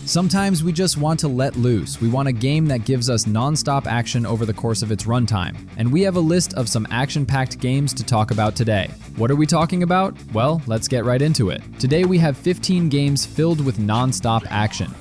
Sometimes we just want to let loose. We want a game that gives us non-stop action over the course of its runtime. And we have a list of some action-packed games to talk about today. What are we talking about? Well, let's get right into it. Today we have 15 games filled with non-stop action.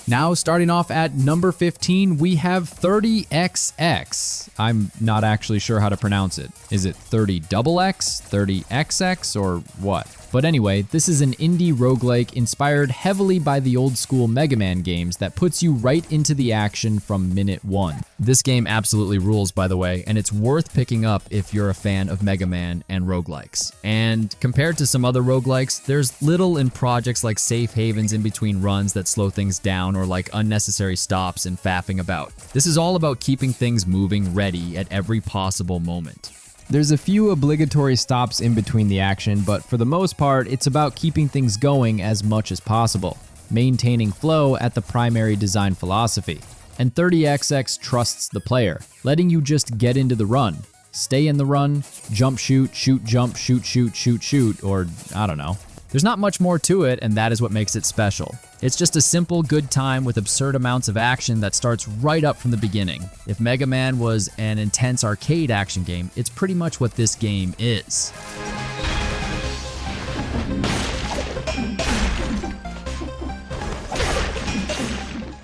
Now, starting off at number 15, we have 30XX. I'm not actually sure how to pronounce it. Is it 30XX, 30XX, or what? But anyway, this is an indie roguelike inspired heavily by the old school Mega Man games that puts you right into the action from minute one. This game absolutely rules, by the way, and it's worth picking up if you're a fan of Mega Man and roguelikes. And compared to some other roguelikes, there's little in projects like safe havens in between runs that slow things down or like unnecessary stops and faffing about. This is all about keeping things moving ready at every possible moment. There's a few obligatory stops in between the action, but for the most part, it's about keeping things going as much as possible, maintaining flow at the primary design philosophy. And 30XX trusts the player, letting you just get into the run, stay in the run, jump, shoot, shoot, jump, shoot, shoot, shoot, shoot, or I don't know. There's not much more to it, and that is what makes it special. It's just a simple, good time with absurd amounts of action that starts right up from the beginning. If Mega Man was an intense arcade action game, it's pretty much what this game is.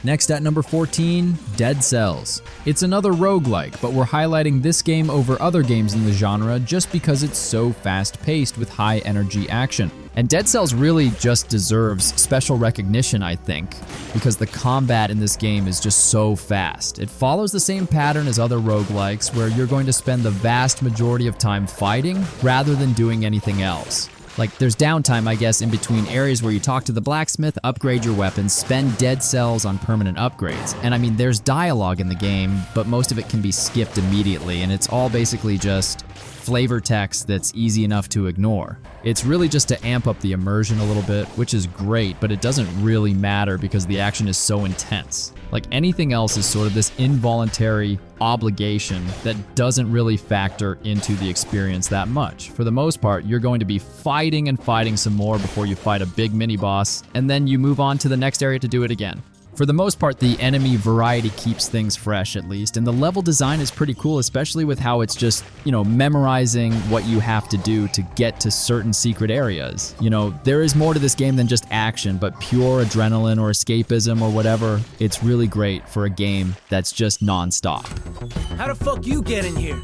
Next at number 14, Dead Cells. It's another roguelike, but we're highlighting this game over other games in the genre just because it's so fast-paced with high-energy action. And Dead Cells really just deserves special recognition, I think, because the combat in this game is just so fast. It follows the same pattern as other roguelikes, where you're going to spend the vast majority of time fighting rather than doing anything else. Like, there's downtime, I guess, in between areas where you talk to the blacksmith, upgrade your weapons, spend dead cells on permanent upgrades. And I mean, there's dialogue in the game, but most of it can be skipped immediately, and it's all basically just flavor text that's easy enough to ignore. It's really just to amp up the immersion a little bit, which is great, but it doesn't really matter because the action is so intense. Like, anything else is sort of this involuntary obligation that doesn't really factor into the experience that much. For the most part, you're going to be fighting and fighting some more before you fight a big mini boss, and then you move on to the next area to do it again. For the most part, the enemy variety keeps things fresh, at least, and the level design is pretty cool, especially with how it's just, memorizing what you have to do to get to certain secret areas. There is more to this game than just action, but pure adrenaline or escapism or whatever. It's really great for a game that's just non-stop. How the fuck you get in here?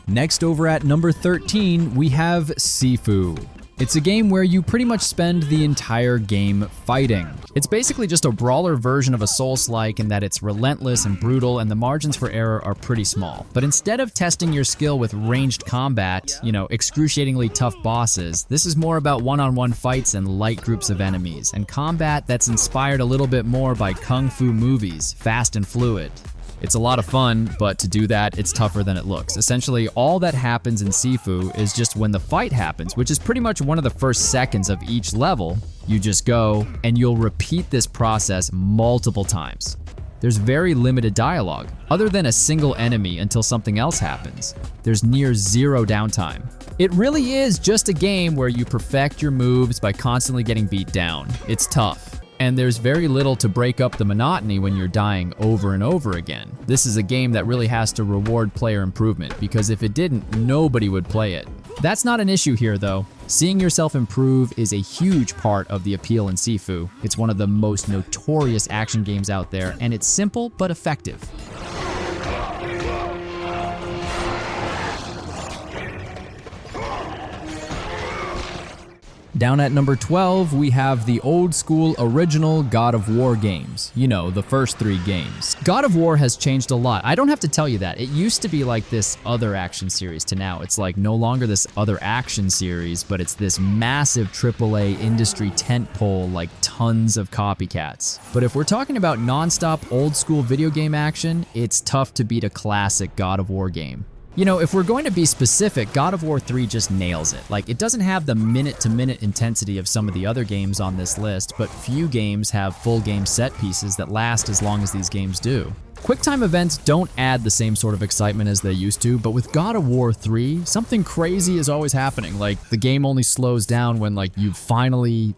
Next, over at number 13, we have Sifu. It's a game where you pretty much spend the entire game fighting. It's basically just a brawler version of a Souls-like in that it's relentless and brutal, and the margins for error are pretty small. But instead of testing your skill with ranged combat, excruciatingly tough bosses, this is more about one-on-one fights and light groups of enemies, and combat that's inspired a little bit more by kung fu movies, fast and fluid. It's a lot of fun, but to do that, it's tougher than it looks. Essentially, all that happens in Sifu is just when the fight happens, which is pretty much one of the first seconds of each level, you just go, and you'll repeat this process multiple times. There's very limited dialogue, other than a single enemy until something else happens. There's near zero downtime. It really is just a game where you perfect your moves by constantly getting beat down. It's tough. And there's very little to break up the monotony when you're dying over and over again. This is a game that really has to reward player improvement, because if it didn't, nobody would play it. That's not an issue here, though. Seeing yourself improve is a huge part of the appeal in Sifu. It's one of the most notorious action games out there, and it's simple but effective. Down at number 12, we have the old school original God of War games. The first 3 games. God of War has changed a lot. I don't have to tell you that. It used to be like this other action series to now. It's like no longer this other action series, but it's this massive AAA industry tentpole, like tons of copycats. But if we're talking about non-stop old school video game action, it's tough to beat a classic God of War game. If we're going to be specific, God of War 3 just nails it. Like, it doesn't have the minute-to-minute intensity of some of the other games on this list, but few games have full game set pieces that last as long as these games do. QuickTime events don't add the same sort of excitement as they used to, but with God of War 3, something crazy is always happening. Like, the game only slows down when, like, you finally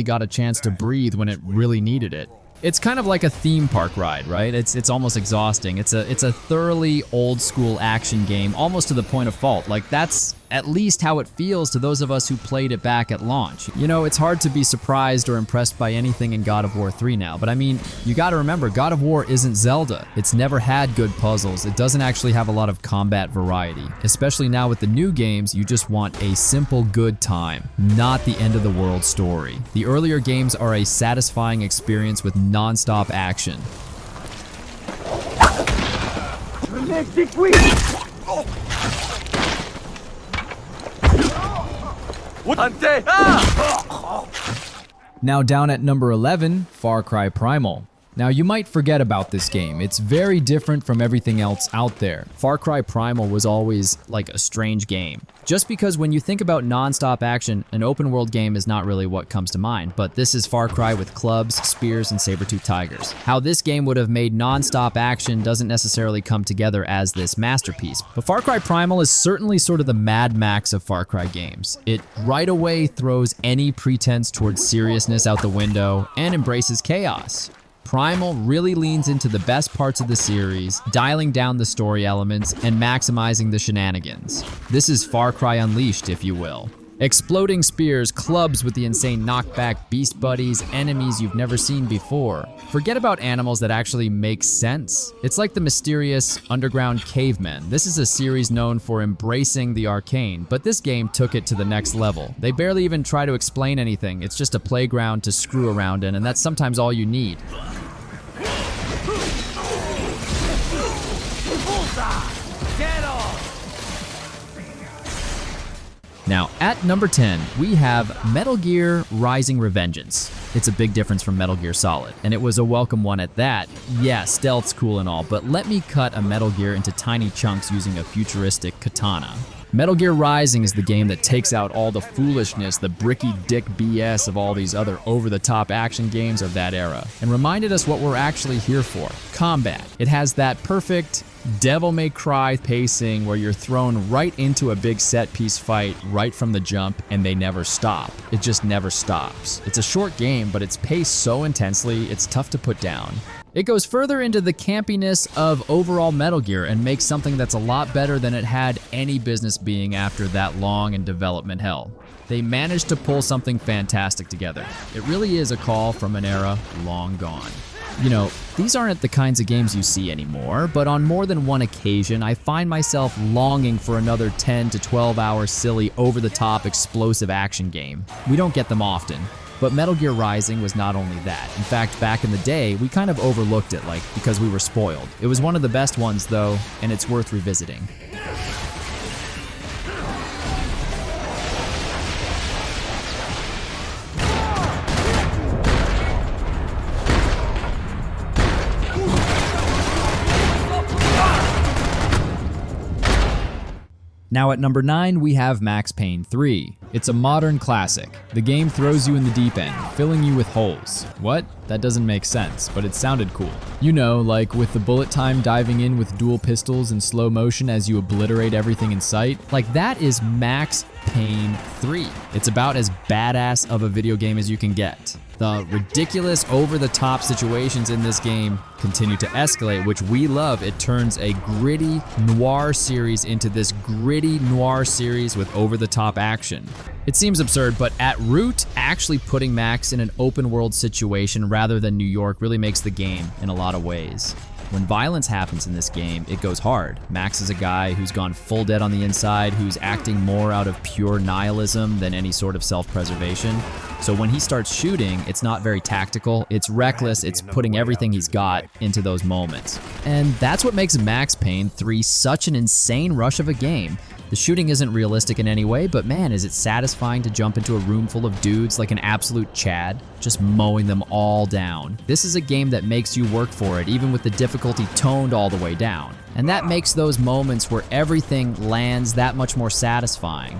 got a chance to breathe when it really needed it. It's kind of like a theme park ride, right? It's almost exhausting. It's a thoroughly old school action game, almost to the point of fault. Like, that's at least how it feels to those of us who played it back at launch. You know, it's hard to be surprised or impressed by anything in God of War 3 now, but I mean, you gotta remember, God of War isn't Zelda. It's never had good puzzles. It doesn't actually have a lot of combat variety. Especially now with the new games, you just want a simple good time, not the end of the world story. The earlier games are a satisfying experience with non-stop action. Now down at number 11, Far Cry Primal. Now you might forget about this game. It's very different from everything else out there. Far Cry Primal was always like a strange game. Just because when you think about non-stop action, an open world game is not really what comes to mind, but this is Far Cry with clubs, spears, and saber-toothed tigers. How this game would have made non-stop action doesn't necessarily come together as this masterpiece, but Far Cry Primal is certainly sort of the Mad Max of Far Cry games. It right away throws any pretense towards seriousness out the window and embraces chaos. Primal really leans into the best parts of the series, dialing down the story elements and maximizing the shenanigans. This is Far Cry Unleashed, if you will. Exploding spears, clubs with the insane knockback, beast buddies, enemies you've never seen before. Forget about animals that actually make sense. It's like the mysterious underground cavemen. This is a series known for embracing the arcane, but this game took it to the next level. They barely even try to explain anything. It's just a playground to screw around in, and that's sometimes all you need. Now, at number 10, we have Metal Gear Rising: Revengeance. It's a big difference from Metal Gear Solid, and it was a welcome one at that. Yeah, stealth's cool and all, but let me cut a Metal Gear into tiny chunks using a futuristic katana. Metal Gear Rising is the game that takes out all the foolishness, the bricky dick BS of all these other over-the-top action games of that era, and reminded us what we're actually here for: combat. It has that perfect Devil May Cry pacing where you're thrown right into a big set-piece fight right from the jump, and they never stop. It just never stops. It's a short game, but it's paced so intensely, it's tough to put down. It goes further into the campiness of overall Metal Gear and makes something that's a lot better than it had any business being after that long in development hell. They managed to pull something fantastic together. It really is a call from an era long gone. You know, these aren't the kinds of games you see anymore, but on more than one occasion, I find myself longing for another 10 to 12 hour silly, over-the-top, explosive action game. We don't get them often, but Metal Gear Rising was not only that. In fact, back in the day, we kind of overlooked it, like, because we were spoiled. It was one of the best ones, though, and it's worth revisiting. Now at number 9, we have Max Payne 3. It's a modern classic. The game throws you in the deep end, filling you with holes. What? That doesn't make sense, but it sounded cool. You know, like with the bullet time diving in with dual pistols in slow motion as you obliterate everything in sight. Like, that is Max Payne 3. It's about as badass of a video game as you can get. The ridiculous, over-the-top situations in this game continue to escalate, which we love. It turns a gritty noir series into this gritty noir series with over-the-top action. It seems absurd, but at root, actually putting Max in an open-world situation rather than New York really makes the game in a lot of ways. When violence happens in this game, it goes hard. Max is a guy who's gone full dead on the inside, who's acting more out of pure nihilism than any sort of self-preservation. So when he starts shooting, it's not very tactical, it's reckless, it's putting everything he's got into those moments. And that's what makes Max Payne 3 such an insane rush of a game. The shooting isn't realistic in any way, but man, is it satisfying to jump into a room full of dudes like an absolute Chad, just mowing them all down. This is a game that makes you work for it, even with the difficulty toned all the way down. And that makes those moments where everything lands that much more satisfying.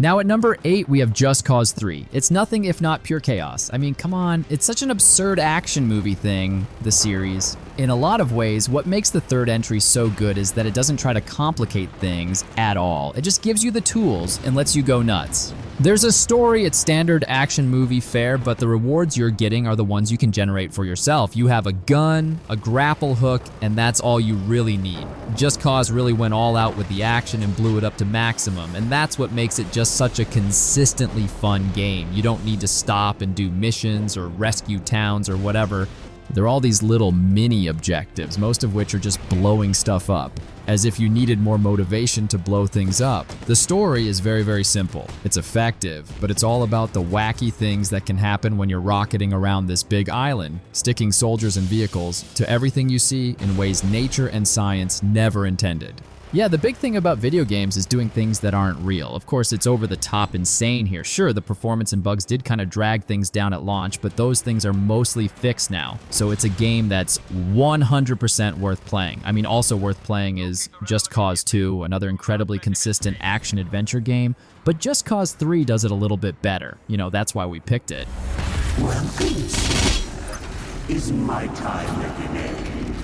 Now at number 8, we have Just Cause 3. It's nothing if not pure chaos. I mean, come on, it's such an absurd action movie thing, the series. In a lot of ways, what makes the third entry so good is that it doesn't try to complicate things at all. It just gives you the tools and lets you go nuts. There's a story at standard action movie fare, but the rewards you're getting are the ones you can generate for yourself. You have a gun, a grapple hook, and that's all you really need. Just Cause really went all out with the action and blew it up to maximum, and that's what makes it just such a consistently fun game. You don't need to stop and do missions or rescue towns or whatever. There are all these little mini objectives, most of which are just blowing stuff up, as if you needed more motivation to blow things up. The story is very, very simple. It's effective, but it's all about the wacky things that can happen when you're rocketing around this big island, sticking soldiers and vehicles to everything you see in ways nature and science never intended. Yeah, the big thing about video games is doing things that aren't real. Of course, it's over the top insane here. Sure, the performance and bugs did kind of drag things down at launch, but those things are mostly fixed now. So it's a game that's 100% worth playing. I mean, also worth playing is Just Cause 2, another incredibly consistent action-adventure game, but Just Cause 3 does it a little bit better. You know, that's why we picked it. Well, this is my time again.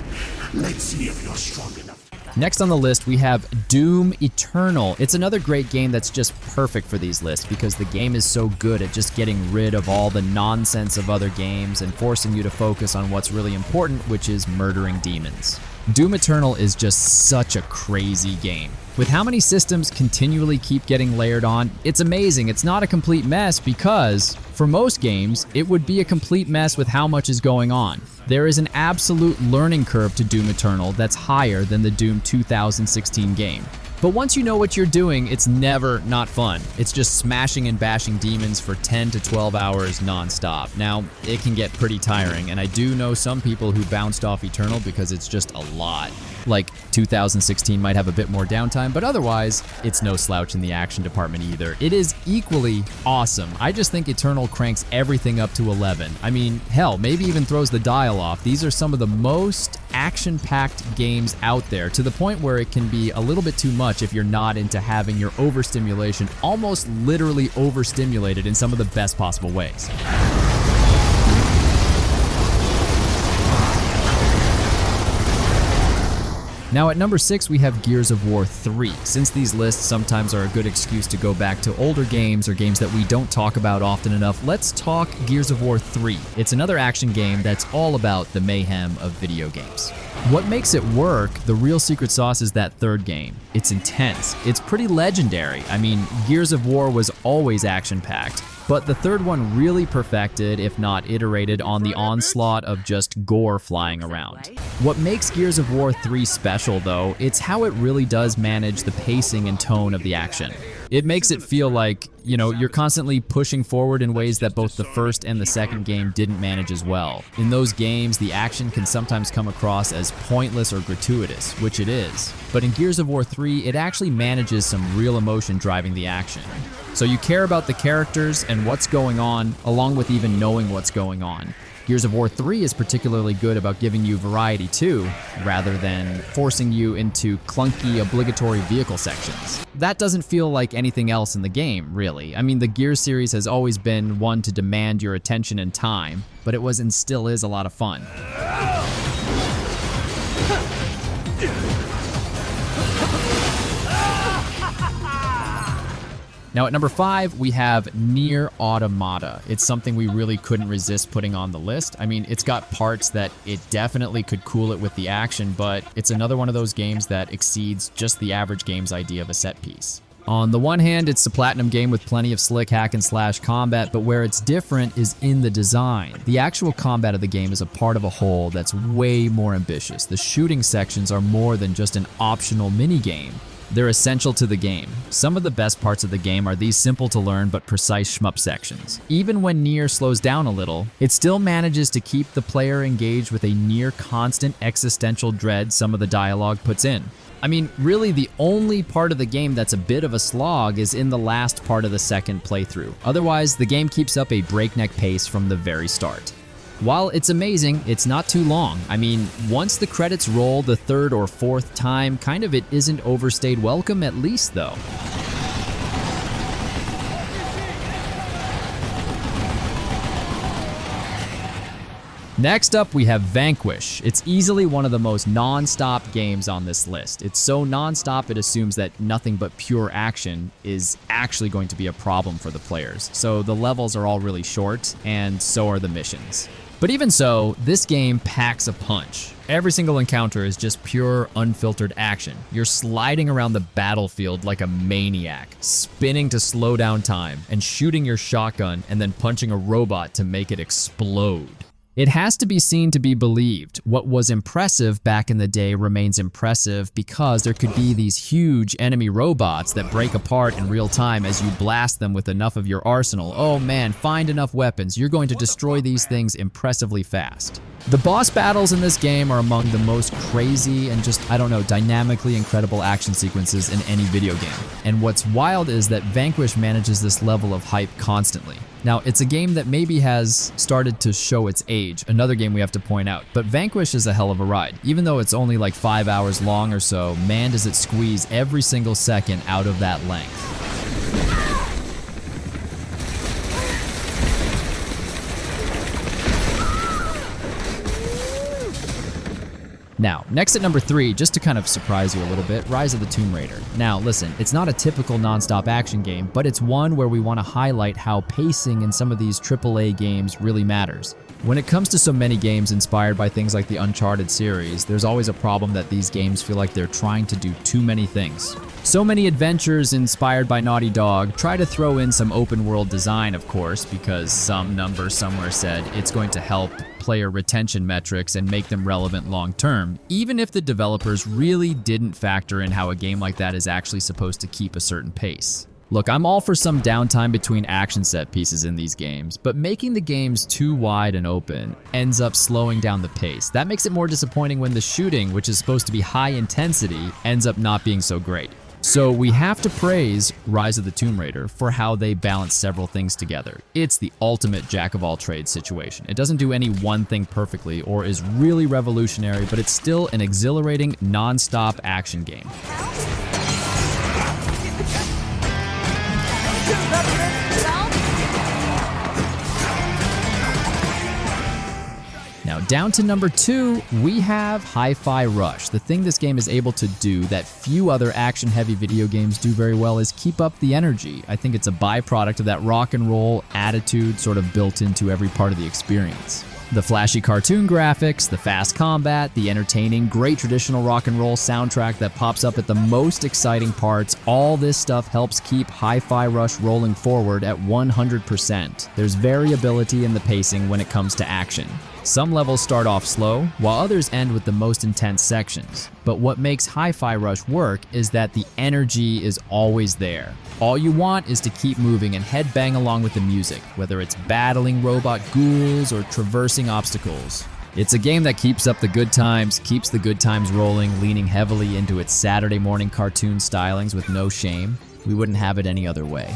Let's see if you're strong enough. Next on the list, we have Doom Eternal. It's another great game that's just perfect for these lists because the game is so good at just getting rid of all the nonsense of other games and forcing you to focus on what's really important, which is murdering demons. Doom Eternal is just such a crazy game. With how many systems continually keep getting layered on, it's amazing. It's not a complete mess because, for most games, it would be a complete mess with how much is going on. There is an absolute learning curve to Doom Eternal that's higher than the Doom 2016 game. But once you know what you're doing, it's never not fun. It's just smashing and bashing demons for 10 to 12 hours nonstop. Now, it can get pretty tiring, and I do know some people who bounced off Eternal because it's just a lot. Like, 2016 might have a bit more downtime, but otherwise, it's no slouch in the action department either. It is equally awesome. I just think Eternal cranks everything up to 11. I mean, hell, maybe even throws the dial off. These are some of the most action-packed games out there, to the point where it can be a little bit too much if you're not into having your overstimulation almost literally overstimulated in some of the best possible ways. Now at number 6, we have Gears of War 3. Since these lists sometimes are a good excuse to go back to older games or games that we don't talk about often enough, let's talk Gears of War 3. It's another action game that's all about the mayhem of video games. What makes it work, the real secret sauce, is that third game. It's intense. It's pretty legendary. I mean, Gears of War was always action-packed, but the third one really perfected, if not iterated, on the onslaught of just gore flying around. What makes Gears of War 3 special, though, it's how it really does manage the pacing and tone of the action. It makes it feel like, you know, you're constantly pushing forward in ways that both the first and the second game didn't manage as well. In those games, the action can sometimes come across as pointless or gratuitous, which it is. But in Gears of War 3, it actually manages some real emotion driving the action. So you care about the characters and what's going on, along with even knowing what's going on. Gears of War 3 is particularly good about giving you variety too, rather than forcing you into clunky, obligatory vehicle sections. That doesn't feel like anything else in the game, really. I mean, the Gears series has always been one to demand your attention and time, but it was and still is a lot of fun. Now at number 5, we have Nier Automata. It's something we really couldn't resist putting on the list. I mean, it's got parts that it definitely could cool it with the action, but it's another one of those games that exceeds just the average game's idea of a set piece. On the one hand, it's a platinum game with plenty of slick hack and slash combat, but where it's different is in the design. The actual combat of the game is a part of a whole that's way more ambitious. The shooting sections are more than just an optional minigame. They're essential to the game. Some of the best parts of the game are these simple to learn but precise shmup sections. Even when Nier slows down a little, it still manages to keep the player engaged with a near constant existential dread some of the dialogue puts in. I mean, really the only part of the game that's a bit of a slog is in the last part of the second playthrough. Otherwise, the game keeps up a breakneck pace from the very start. While it's amazing, it's not too long. I mean, once the credits roll the third or fourth time, kind of it isn't overstayed welcome at least though. Next up, we have Vanquish. It's easily one of the most non-stop games on this list. It's so non-stop it assumes that nothing but pure action is actually going to be a problem for the players. So the levels are all really short, and so are the missions. But even so, this game packs a punch. Every single encounter is just pure, unfiltered action. You're sliding around the battlefield like a maniac, spinning to slow down time, and shooting your shotgun and then punching a robot to make it explode. It has to be seen to be believed. What was impressive back in the day remains impressive because there could be these huge enemy robots that break apart in real time as you blast them with enough of your arsenal. Oh man, find enough weapons. You're going to destroy these things impressively fast. The boss battles in this game are among the most crazy and just, dynamically incredible action sequences in any video game. And what's wild is that Vanquish manages this level of hype constantly. Now, it's a game that maybe has started to show its age, another game we have to point out, but Vanquish is a hell of a ride. Even though it's only like 5 hours long or so, man does it squeeze every single second out of that length. Now, next at number 3, just to kind of surprise you a little bit, Rise of the Tomb Raider. Now, listen, it's not a typical non-stop action game, but it's one where we want to highlight how pacing in some of these AAA games really matters. When it comes to so many games inspired by things like the Uncharted series, there's always a problem that these games feel like they're trying to do too many things. So many adventures inspired by Naughty Dog try to throw in some open world design, of course, because some number somewhere said it's going to help player retention metrics and make them relevant long term, even if the developers really didn't factor in how a game like that is actually supposed to keep a certain pace. Look, I'm all for some downtime between action set pieces in these games, but making the games too wide and open ends up slowing down the pace. That makes it more disappointing when the shooting, which is supposed to be high intensity, ends up not being so great. So we have to praise Rise of the Tomb Raider for how they balance several things together. It's the ultimate jack-of-all-trades situation. It doesn't do any one thing perfectly or is really revolutionary, but it's still an exhilarating, non-stop action game. Now, down to number 2, we have Hi-Fi Rush. The thing this game is able to do that few other action-heavy video games do very well is keep up the energy. I think it's a byproduct of that rock and roll attitude sort of built into every part of the experience. The flashy cartoon graphics, the fast combat, the entertaining, great traditional rock and roll soundtrack that pops up at the most exciting parts, all this stuff helps keep Hi-Fi Rush rolling forward at 100%. There's variability in the pacing when it comes to action. Some levels start off slow, while others end with the most intense sections. But what makes Hi-Fi Rush work is that the energy is always there. All you want is to keep moving and headbang along with the music, whether it's battling robot ghouls or traversing obstacles. It's a game that keeps up the good times, keeps the good times rolling, leaning heavily into its Saturday morning cartoon stylings with no shame. We wouldn't have it any other way.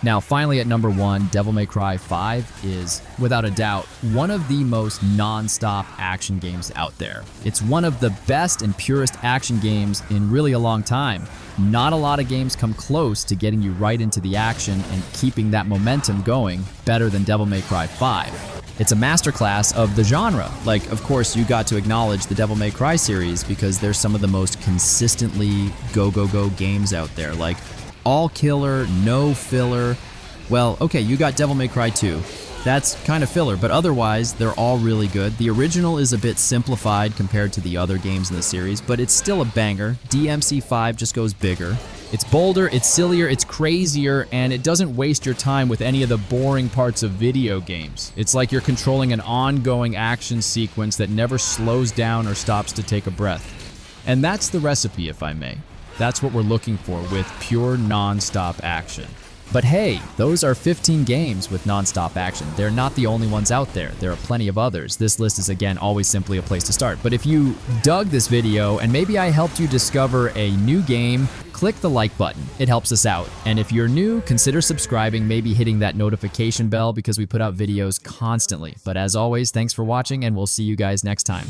Now, finally at number 1, Devil May Cry 5 is, without a doubt, one of the most non-stop action games out there. It's one of the best and purest action games in really a long time. Not a lot of games come close to getting you right into the action and keeping that momentum going better than Devil May Cry 5. It's a masterclass of the genre. Like, of course, you got to acknowledge the Devil May Cry series because they're some of the most consistently go games out there. Like, all killer, no filler. Well, okay, you got Devil May Cry 2. That's kind of filler, but otherwise, they're all really good. The original is a bit simplified compared to the other games in the series, but it's still a banger. DMC5 just goes bigger. It's bolder, it's sillier, it's crazier, and it doesn't waste your time with any of the boring parts of video games. It's like you're controlling an ongoing action sequence that never slows down or stops to take a breath. And that's the recipe, if I may. That's what we're looking for with pure non-stop action. But hey, those are 15 games with non-stop action. They're not the only ones out there. There are plenty of others. This list is, again, always simply a place to start. But if you dug this video and maybe I helped you discover a new game, click the like button. It helps us out. And if you're new, consider subscribing, maybe hitting that notification bell because we put out videos constantly. But as always, thanks for watching and we'll see you guys next time.